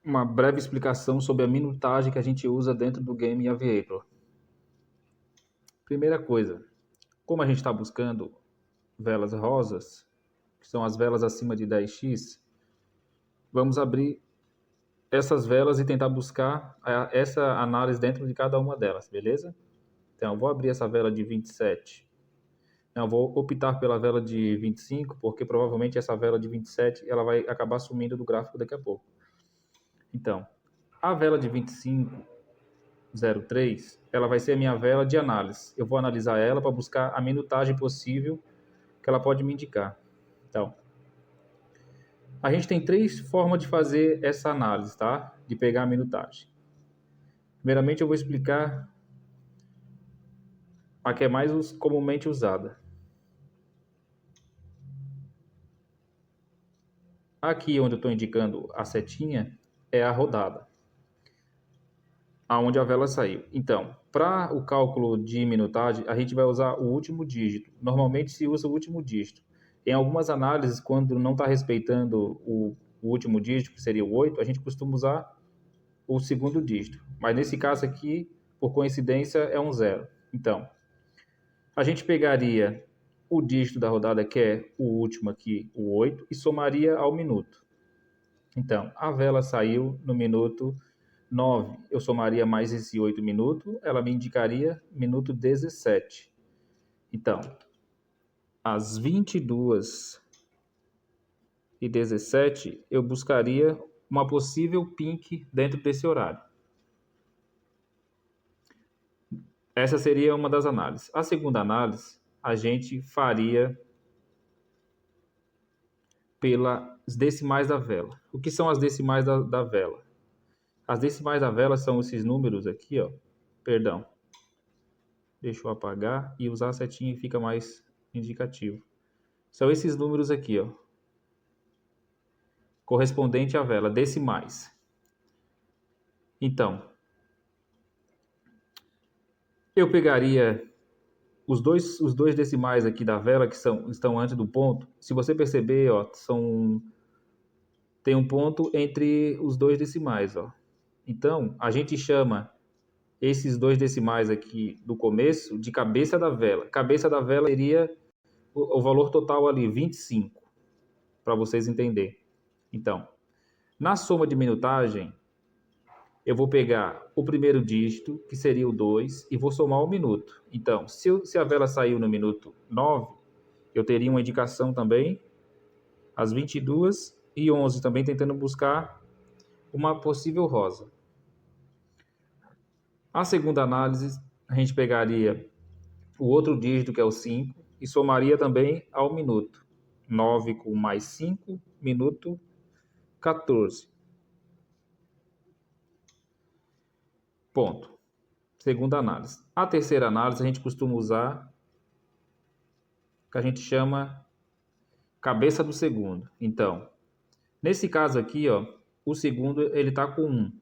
uma breve explicação sobre a minutagem que a gente usa dentro do Game Aviator. Primeira coisa, como a gente está buscando velas rosas, que são as velas acima de 10x, vamos abrir essas velas e tentar buscar essa análise dentro de cada uma delas, beleza? Então, eu vou abrir essa vela de 27. Eu vou optar pela vela de 25, porque provavelmente essa vela de 27 ela vai acabar sumindo do gráfico daqui a pouco. Então, a vela de 25,03, ela vai ser a minha vela de análise. Eu vou analisar ela para buscar a minutagem possível que ela pode me indicar. Então, a gente tem 3 formas de fazer essa análise, tá? De pegar a minutagem. Primeiramente, eu vou explicar a que é mais comumente usada. Aqui onde eu estou indicando a setinha é a rodada, aonde a vela saiu. Então, para o cálculo de minutagem, a gente vai usar o último dígito. Normalmente se usa o último dígito. Em algumas análises, quando não está respeitando o último dígito, que seria o 8, a gente costuma usar o segundo dígito. Mas nesse caso aqui, por coincidência, é um 0. Então, a gente pegaria o dígito da rodada, que é o último aqui, o 8, e somaria ao minuto. Então, a vela saiu no minuto 9. Eu somaria mais esse 8 minutos, ela me indicaria minuto 17. Então, às 22h17, eu buscaria uma possível pink dentro desse horário. Essa seria uma das análises. A segunda análise, a gente faria pelas decimais da vela. O que são as decimais da vela? As decimais da vela são esses números aqui, ó. Perdão. Deixa eu apagar e usar a setinha e fica mais indicativo. São esses números aqui, ó. Correspondente à vela, decimais. Então, eu pegaria os dois decimais aqui da vela que estão antes do ponto. Se você perceber, ó, tem um ponto entre os dois decimais, ó. Então, a gente chama esses dois decimais aqui do começo de cabeça da vela. Cabeça da vela seria o valor total ali, 25, para vocês entenderem. Então, na soma de minutagem, eu vou pegar o primeiro dígito, que seria o 2, e vou somar o minuto. Então, se a vela saiu no minuto 9, eu teria uma indicação também às 22h11, também tentando buscar uma possível rosa. A segunda análise, a gente pegaria o outro dígito, que é o 5, e somaria também ao minuto. 9 com mais 5, minuto 14. Ponto. Segunda análise. A terceira análise a gente costuma usar o que a gente chama cabeça do segundo. Então, nesse caso aqui, ó, o segundo ele está com 1.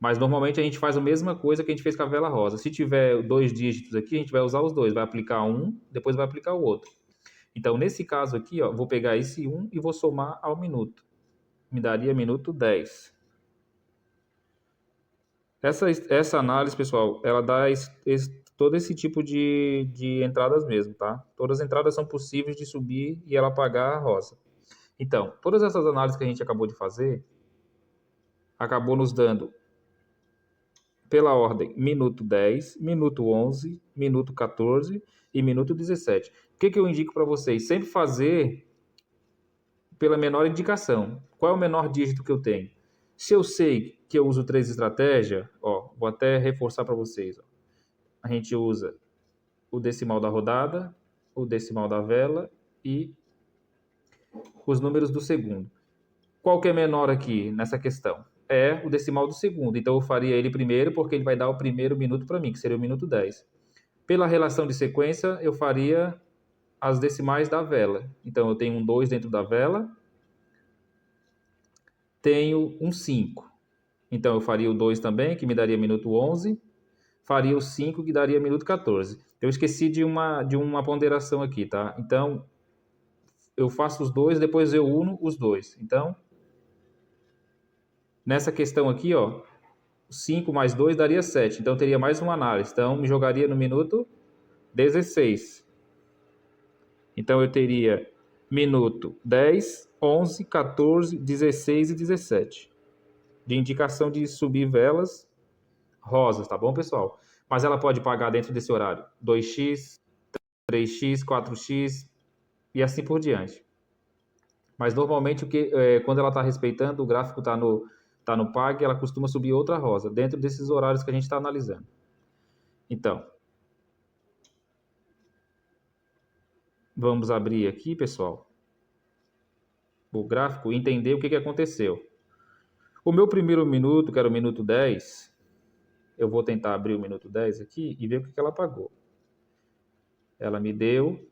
Mas normalmente a gente faz a mesma coisa que a gente fez com a vela rosa. Se tiver 2 dígitos aqui, a gente vai usar os dois. Vai aplicar um, depois vai aplicar o outro. Então, nesse caso aqui, ó, vou pegar esse 1 e vou somar ao minuto. Me daria minuto 10. Essa análise, pessoal, ela dá todo esse tipo de entradas mesmo, tá? Todas as entradas são possíveis de subir e ela apagar a rosa. Então, todas essas análises que a gente acabou de fazer, acabou nos dando, pela ordem, minuto 10, minuto 11, minuto 14 e minuto 17. O que eu indico para vocês? Sempre fazer pela menor indicação. Qual é o menor dígito que eu tenho? Se eu sei que eu uso 3 estratégias, ó, vou até reforçar para vocês. Ó. A gente usa o decimal da rodada, o decimal da vela e os números do segundo. Qual que é menor aqui nessa questão? É o decimal do segundo. Então, eu faria ele primeiro, porque ele vai dar o primeiro minuto para mim, que seria o minuto 10. Pela relação de sequência, eu faria as decimais da vela. Então, eu tenho um 2 dentro da vela, tenho um 5. Então, eu faria o 2 também, que me daria minuto 11. Faria o 5, que daria minuto 14. Eu esqueci de uma ponderação aqui, tá? Então, eu faço os dois, depois eu uno os dois. Então, Nessa questão aqui, ó, 5 mais 2 daria 7. Então, teria mais uma análise. Então, me jogaria no minuto 16. Então, eu teria minuto 10, 11, 14, 16 e 17. De indicação de subir velas rosas, tá bom, pessoal? Mas ela pode pagar dentro desse horário 2x, 3x, 4x e assim por diante. Mas normalmente quando ela está respeitando, o gráfico está no PAG, ela costuma subir outra rosa, dentro desses horários que a gente está analisando. Então, vamos abrir aqui, pessoal, o gráfico e entender o que aconteceu. O meu primeiro minuto, que era o minuto 10, eu vou tentar abrir o minuto 10 aqui e ver o que ela pagou. Ela me deu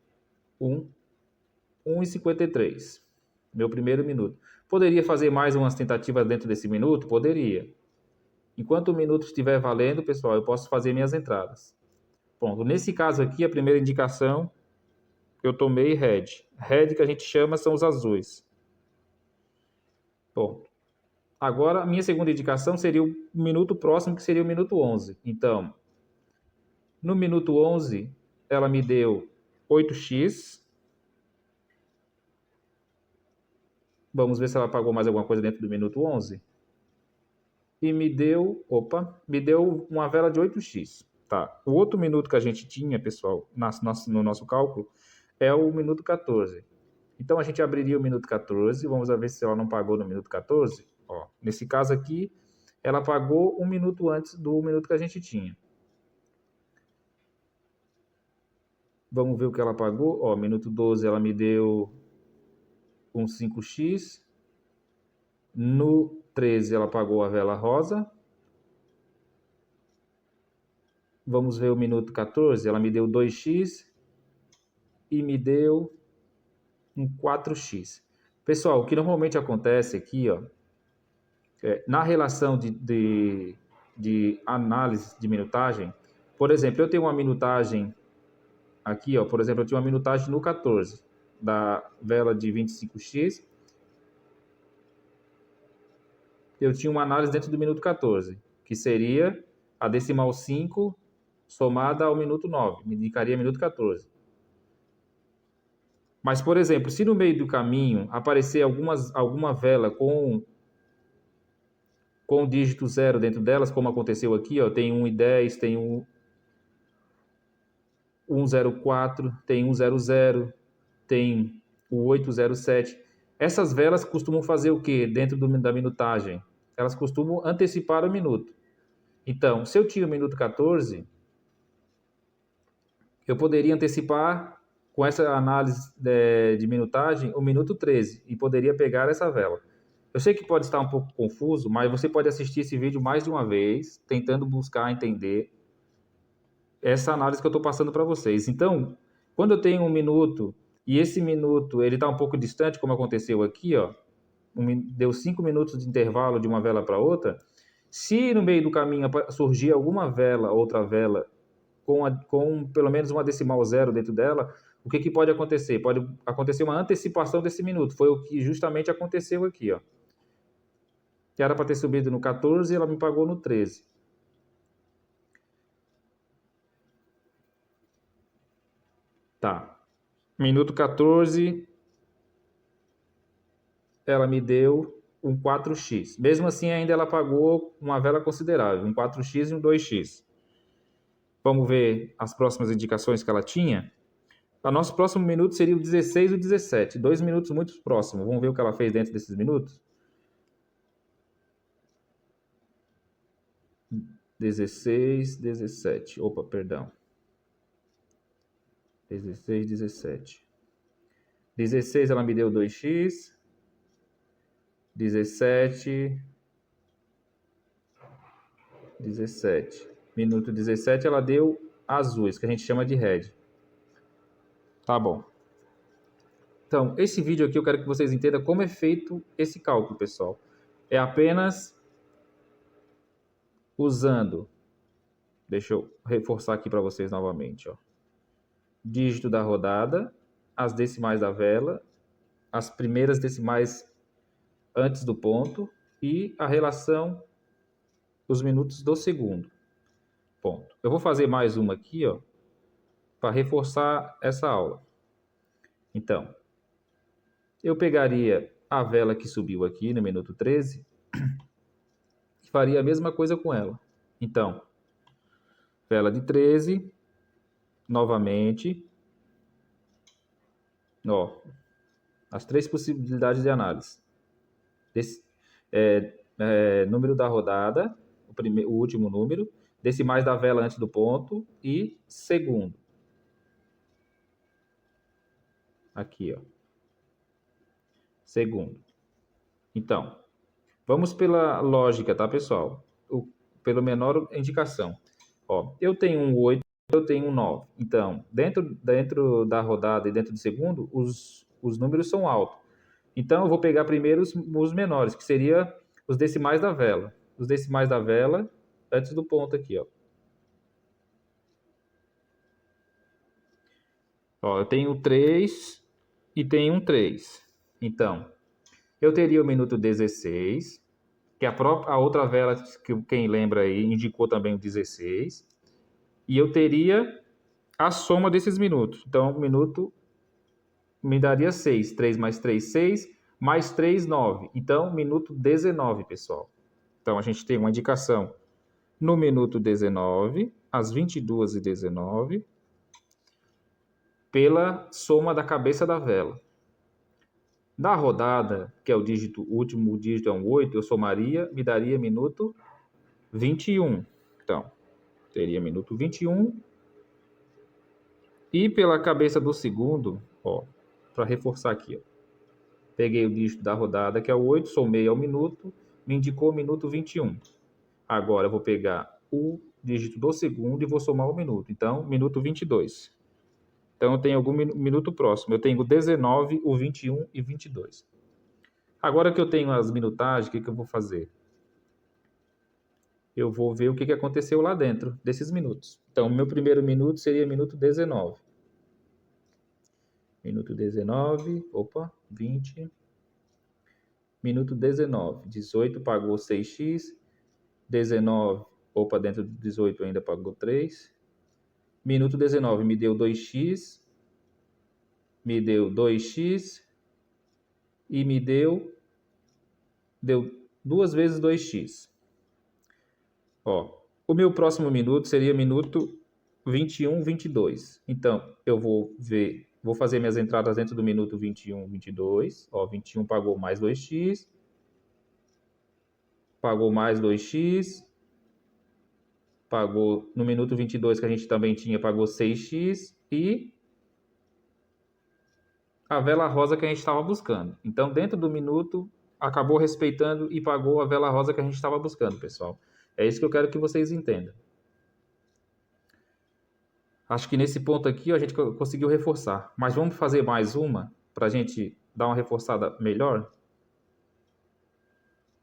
1,53. Meu primeiro minuto. Poderia fazer mais umas tentativas dentro desse minuto? Poderia. Enquanto o minuto estiver valendo, pessoal, eu posso fazer minhas entradas. Pronto. Nesse caso aqui, a primeira indicação, eu tomei red. Red que a gente chama são os azuis. Bom, agora a minha segunda indicação seria o minuto próximo, que seria o minuto 11. Então, no minuto 11, ela me deu 8x. Vamos ver se ela pagou mais alguma coisa dentro do minuto 11. E me deu uma vela de 8x. Tá. O outro minuto que a gente tinha, pessoal, no nosso cálculo, é o minuto 14. Então, a gente abriria o minuto 14, vamos ver se ela não pagou no minuto 14. Ó, nesse caso aqui, ela pagou um minuto antes do minuto que a gente tinha. Vamos ver o que ela pagou. Ó, minuto 12, ela me deu um 5x. No 13, ela pagou a vela rosa. Vamos ver o minuto 14, ela me deu 2x e me deu um 4x. Pessoal, o que normalmente acontece aqui, ó, na relação de análise de minutagem, por exemplo, eu tenho uma minutagem aqui, ó, por exemplo, eu tinha uma minutagem no 14, da vela de 25x, eu tinha uma análise dentro do minuto 14, que seria a decimal 5 somada ao minuto 9, me indicaria minuto 14. Mas, por exemplo, se no meio do caminho aparecer alguma vela com o dígito 0 dentro delas, como aconteceu aqui, ó, tem 1,10, tem 1,04, tem 1,00, tem o 807. Essas velas costumam fazer o quê dentro da minutagem? Elas costumam antecipar o minuto. Então, se eu tinha o minuto 14, eu poderia antecipar com essa análise de minutagem o minuto 13 e poderia pegar essa vela. Eu sei que pode estar um pouco confuso, mas você pode assistir esse vídeo mais de uma vez, tentando buscar entender essa análise que eu estou passando para vocês. Então, quando eu tenho um minuto e esse minuto ele está um pouco distante, como aconteceu aqui, ó, deu 5 minutos de intervalo de uma vela para outra, se no meio do caminho surgir alguma vela, outra vela, com pelo menos uma decimal 0 dentro dela, o que pode acontecer? Pode acontecer uma antecipação desse minuto. Foi o que justamente aconteceu aqui, ó. Que era para ter subido no 14 e ela me pagou no 13. Tá. Minuto 14, ela me deu um 4x. Mesmo assim, ainda ela pagou uma vela considerável, um 4x e um 2x. Vamos ver as próximas indicações que ela tinha. O nosso próximo minuto seria o 16 e o 17. 2 minutos muito próximos. Vamos ver o que ela fez dentro desses minutos? 16, 17. Opa, perdão. 16, 17. 16 ela me deu 2x. 17. Minuto 17 ela deu azuis, que a gente chama de red. Tá bom. Então, esse vídeo aqui eu quero que vocês entendam como é feito esse cálculo, pessoal. É apenas usando, deixa eu reforçar aqui para vocês novamente, ó. Dígito da rodada, as decimais da vela, as primeiras decimais antes do ponto e a relação dos minutos do segundo. Ponto. Eu vou fazer mais uma aqui, ó, para reforçar essa aula. Então, eu pegaria a vela que subiu aqui no minuto 13 e faria a mesma coisa com ela. Então, vela de 13, novamente, ó, as três possibilidades de análise. Número da rodada, o último número, decimais da vela antes do ponto e segundo. Aqui, ó. Segundo. Então, vamos pela lógica, tá, pessoal? Pela menor indicação. Ó, eu tenho um 8, eu tenho um 9. Então, dentro da rodada e dentro do segundo, os números são altos. Então, eu vou pegar primeiro os menores, que seria os decimais da vela. Os decimais da vela antes do ponto aqui, ó. Ó, eu tenho 3 e tenho um 3. Então, eu teria o minuto 16, que a outra vela, que quem lembra aí, indicou também o 16. E eu teria a soma desses minutos. Então, o minuto me daria 6. 3 mais 3, 6. Mais 3, 9. Então, minuto 19, pessoal. Então, a gente tem uma indicação no minuto 19, às 22h19, pela soma da cabeça da vela. Da rodada, que é o último dígito é um 8, eu somaria, me daria minuto 21. Então, teria minuto 21. E pela cabeça do segundo, ó, para reforçar aqui, ó, peguei o dígito da rodada, que é o 8, somei ao minuto, me indicou o minuto 21. Agora eu vou pegar o dígito do segundo e vou somar o minuto. Então, minuto 22. Então, eu tenho algum minuto próximo. Eu tenho o 19, o 21 e 22. Agora que eu tenho as minutagens, o que eu vou fazer? Eu vou ver o que aconteceu lá dentro desses minutos. Então, o meu primeiro minuto seria minuto 19. Minuto 19, 20. Minuto 19, 18 pagou 6x. 19, dentro do 18 ainda pagou 3. Minuto 19 me deu 2x. Me deu 2x. E me deu 2 vezes 2x. Ó, o meu próximo minuto seria minuto 21, 22. Então, eu vou fazer minhas entradas dentro do minuto 21, 22. Ó, 21 pagou mais 2x. Pagou mais 2x. Pagou no minuto 22, que a gente também tinha, pagou 6x. E a vela rosa que a gente estava buscando. Então, dentro do minuto, acabou respeitando e pagou a vela rosa que a gente estava buscando, pessoal. É isso que eu quero que vocês entendam. Acho que nesse ponto aqui a gente conseguiu reforçar. Mas vamos fazer mais uma para a gente dar uma reforçada melhor?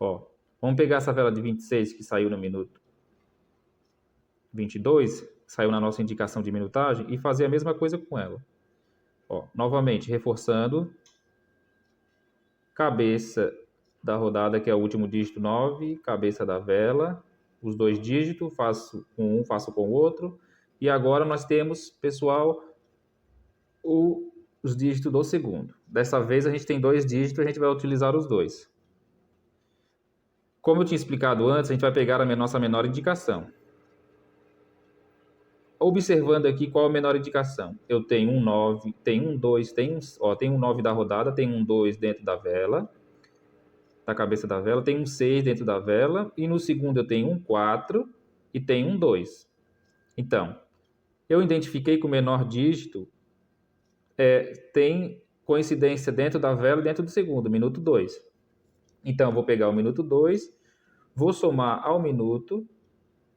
Ó, vamos pegar essa vela de 26 que saiu no minuto 22, saiu na nossa indicação de minutagem, e fazer a mesma coisa com ela. Ó, novamente, reforçando. Cabeça da rodada, que é o último dígito 9, cabeça da vela, os dois dígitos, faço com um, faço com o outro. E agora nós temos, pessoal, os dígitos do segundo. Dessa vez a gente tem 2 dígitos, a gente vai utilizar os dois. Como eu tinha explicado antes, a gente vai pegar a nossa menor indicação. Observando aqui qual a menor indicação. Eu tenho um 9, tem um 2, tem um 9 da rodada, tem um 2 dentro da vela, da cabeça da vela, tem um 6 dentro da vela, e no segundo eu tenho um 4 e tenho um 2. Então, eu identifiquei que o menor dígito tem coincidência dentro da vela e dentro do segundo, minuto 2. Então, eu vou pegar o minuto 2, vou somar ao minuto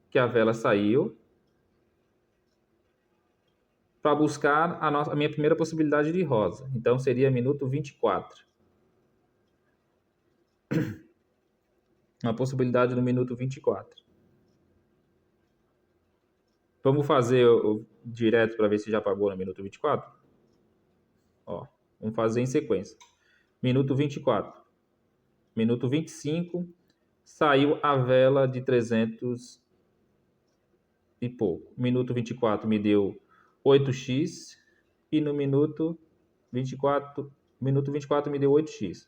que a vela saiu, para buscar a minha primeira possibilidade de rosa. Então, seria minuto 24. Uma possibilidade no minuto 24. Vamos fazer direto para ver se já pagou no minuto 24? Ó, vamos fazer em sequência. Minuto 24. Minuto 25. saiu a vela de 300 e pouco. Minuto 24 me deu 8x e no minuto 24 me deu 8x.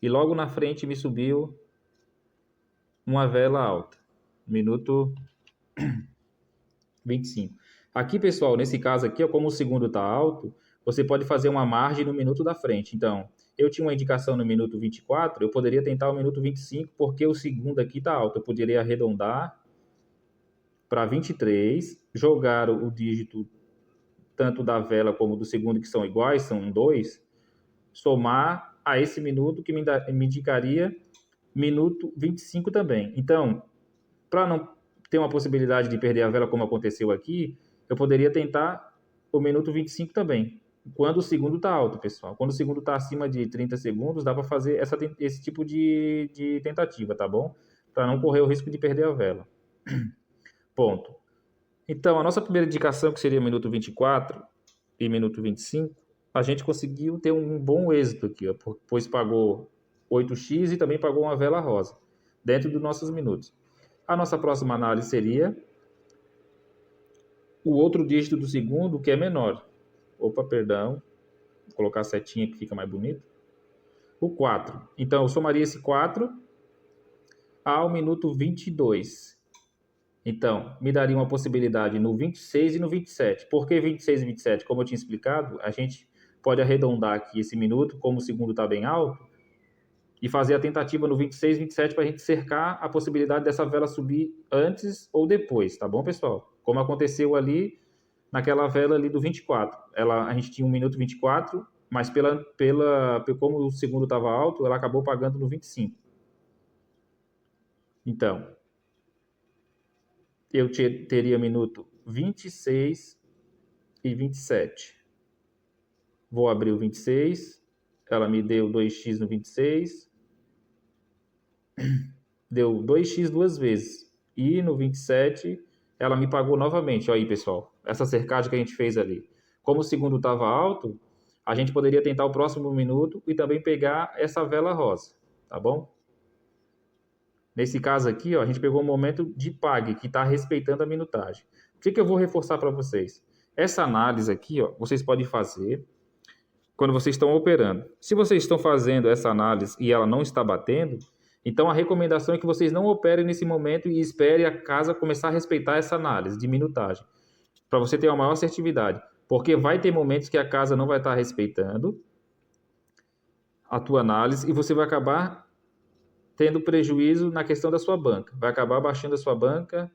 E logo na frente me subiu uma vela alta, minuto 25. Aqui, pessoal, nesse caso aqui, como o segundo está alto, você pode fazer uma margem no minuto da frente. Então, eu tinha uma indicação no minuto 24, eu poderia tentar o minuto 25, porque o segundo aqui está alto. Eu poderia arredondar para 23, jogar o dígito tanto da vela como do segundo, que são iguais, são 2, somar a esse minuto que me indicaria minuto 25 também. Então, para não ter uma possibilidade de perder a vela como aconteceu aqui, eu poderia tentar o minuto 25 também, quando o segundo está alto, pessoal. Quando o segundo está acima de 30 segundos, dá para fazer esse tipo de tentativa, tá bom? Para não correr o risco de perder a vela. Ponto. Então, a nossa primeira indicação, que seria minuto 24 e minuto 25, a gente conseguiu ter um bom êxito aqui, ó, pois pagou 8x e também pagou uma vela rosa, dentro dos nossos minutos. A nossa próxima análise seria o outro dígito do segundo, que é menor. Opa, perdão. Vou colocar a setinha que fica mais bonito. O 4. Então, eu somaria esse 4 ao minuto 22. Então, me daria uma possibilidade no 26 e no 27. Por que 26 e 27? Como eu tinha explicado, a gente pode arredondar aqui esse minuto, como o segundo está bem alto, e fazer a tentativa no 26 e 27 para a gente cercar a possibilidade dessa vela subir antes ou depois, tá bom, pessoal? Como aconteceu ali naquela vela ali do 24. A gente tinha um minuto 24, mas como o segundo estava alto, ela acabou pagando no 25. Então, eu teria minuto 26 e 27. Vou abrir o 26, ela me deu 2x no 26, deu 2x duas vezes. E no 27, ela me pagou novamente. Olha aí, pessoal, essa cercagem que a gente fez ali. Como o segundo estava alto, a gente poderia tentar o próximo minuto e também pegar essa vela rosa, tá bom? Nesse caso aqui, ó, a gente pegou um momento de pague, que está respeitando a minutagem. O que eu vou reforçar para vocês? Essa análise aqui, ó, vocês podem fazer quando vocês estão operando. Se vocês estão fazendo essa análise e ela não está batendo, então a recomendação é que vocês não operem nesse momento e esperem a casa começar a respeitar essa análise de minutagem, para você ter uma maior assertividade. Porque vai ter momentos que a casa não vai estar respeitando a tua análise e você vai acabar tendo prejuízo na questão da sua banca. Vai acabar baixando a sua banca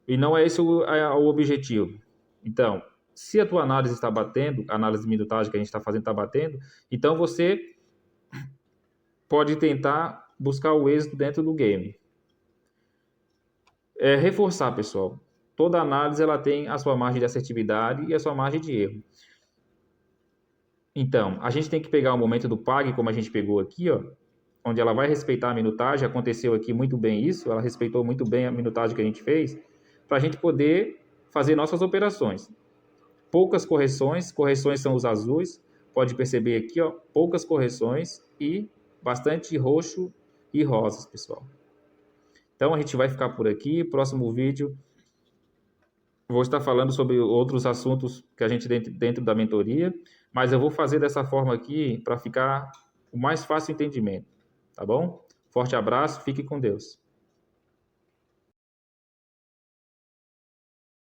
e não é esse o objetivo. Então, se a tua análise está batendo, a análise de minutagem que a gente está fazendo está batendo, então você pode tentar buscar o êxito dentro do game. Reforçar, pessoal. Toda análise ela tem a sua margem de assertividade e a sua margem de erro. Então, a gente tem que pegar o momento do pague, como a gente pegou aqui, ó, onde ela vai respeitar a minutagem. Aconteceu aqui muito bem isso, ela respeitou muito bem a minutagem que a gente fez, para a gente poder fazer nossas operações. Poucas correções são os azuis, pode perceber aqui, ó, poucas correções e bastante roxo e rosas, pessoal. Então a gente vai ficar por aqui. Próximo vídeo vou estar falando sobre outros assuntos que a gente dentro da mentoria, mas eu vou fazer dessa forma aqui para ficar o mais fácil entendimento, tá bom? Forte abraço, fique com Deus.